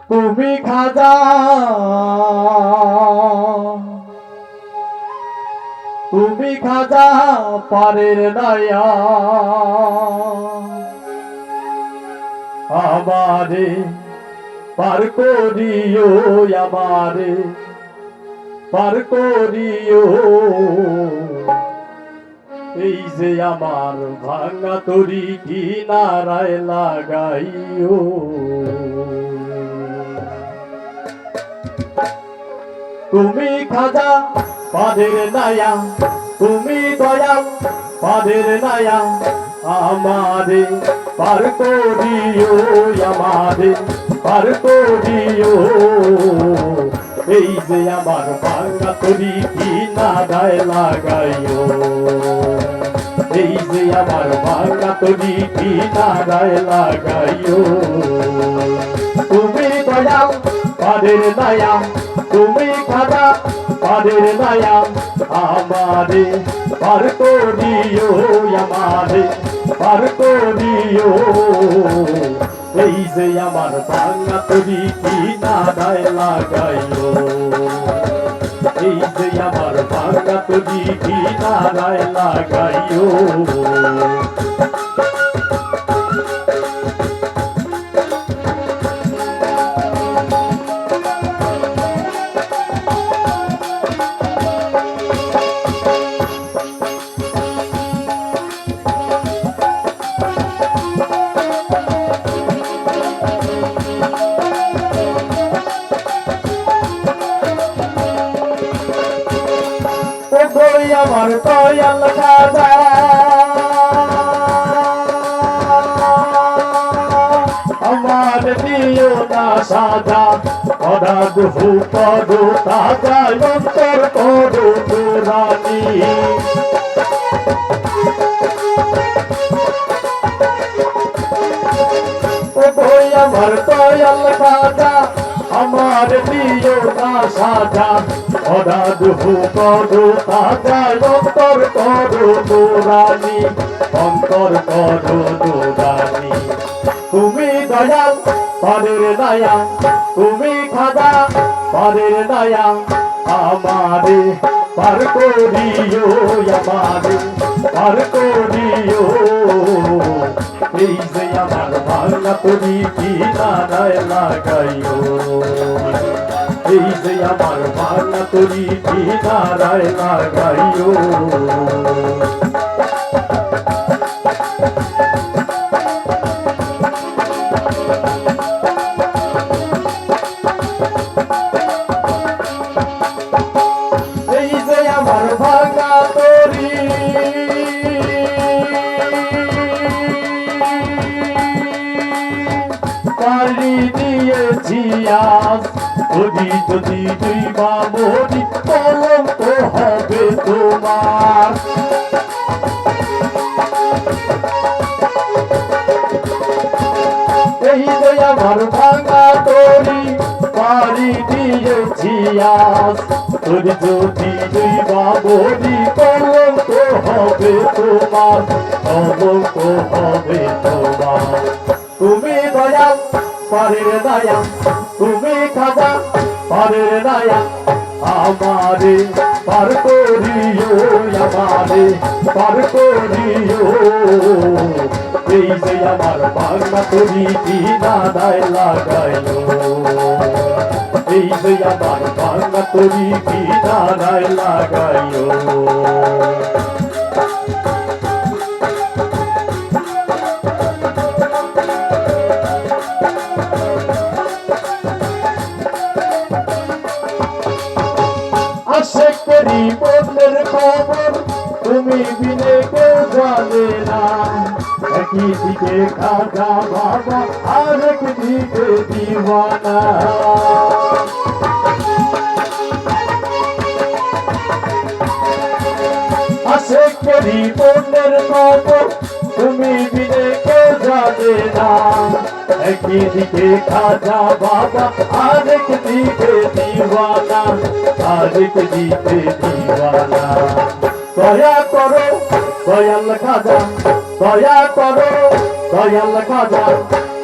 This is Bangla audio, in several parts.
তুমি খাজা, তুমি খাজা পারের দয়া আমারে পার করিও, আমারে পার করিও। এই যে আমার ভাঙা তরি কিনারায় লাগাইও। তুমি খাজা পাদের নায়া, তুমি দয়াল পাদের নায়া আমারে পার করিও, আমারে পার করিও। এই যে আমার ভাঙা তরি কিনারায় লাগাইও, এই যে আমার ভাঙা তরি কিনারায় লাগাইও। তুমি দয়াল পাদের নায়া, তুমি খাজা পাদের নায়া আমারে পার করিও, আমারে পার করিও। এই যে আমার ভাঙা তরি কিনারায় লাগাইও, এই যে আমার ভাঙা তরি কিনারায় লাগাইও। আমার দয়াল খাজা, আমার দিও না সাজা, অরাধ হুকরো তাজা অন্তর করো পুরানি। আমার দয়াল খাজা, আমার দিও না সাজা, অরাধ হুকরো তাজা অন্তর করো পুরানি, অন্তর করো পুরানি। তুমি দয়াল পারের দয়া, তুমি খাজা পারের দয়া আমারে পার করিও, আমারে পার করিও। এই যে আমার ভাঙা তরি কিনারায় লাগাইও, এই যে আমার ভাঙা তরি কিনারায় লাগাইও। এই যে আমার ভাঙা তরি পারি দিয়েছি আজ, যদি যদি দুই বাবরি কলঙ্ক হবে তোমার। এই যে আমার ভাঙা তরি পারি দিয়েছি আজ, যদি যদি দুই বাবরি কলঙ্ক হবে তোমার, কলঙ্ক হবে তোমার। তুমি দয়াল পারের দয়া, তুমি খাজা পারের দয়া আমারে পার করিও, আমারে পার করিও। এই যে আমার ভাঙা তরি কিনারায় লাগাইও, এই যে আমার ভাঙা তরি কিনারায় লাগাইও। আশেকেরি মনের খবর তুমি বিনে কেউ জানে না, একই দিকে খাজা বাবা আরেক দিকে দিওয়ানা। আশেকেরি মনের খবর তুমি বিনে কেউ জানে না, একই দিকে খাজা বাবা আরেক দিকে দিওয়ানা, আরেক দিকে দিওয়ানা। দয়া করো দয়াল খাজা, দয়া করো দয়াল খাজা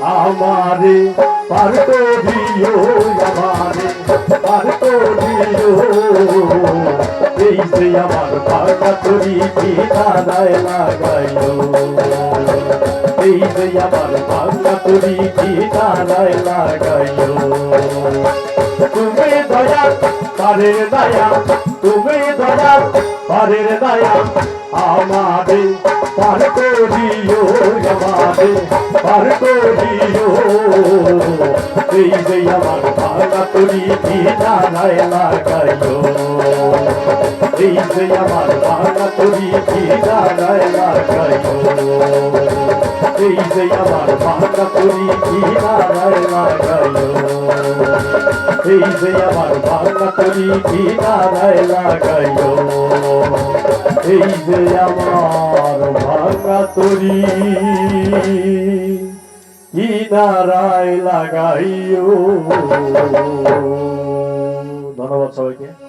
আমারে পার করিও আমারে পার করিও এই যে আমার ভাঙা তরি কিনারায় লাগাইও এই যে আমার ভাঙা তরি কিনারায় লাগাইও তুমি দয়া পারের দয়া তুমি দয়া পারের দয়া আমারে পার করিও আমারে পার করিও এই যে আমার ভাঙা তরি কিনারায় লাগাইও এই যে আমার ভাঙা তরি কিনারায় লাগাইও এই যে আমার ভাঙা তরি কিনারায় লাগাইও এই যে আমার ভাঙা তরি কিনারায় লাগাইও এই যে আমার ভাঙা তরি কিনারায় লাগাইও। ধন্যবাদ সবাইকে।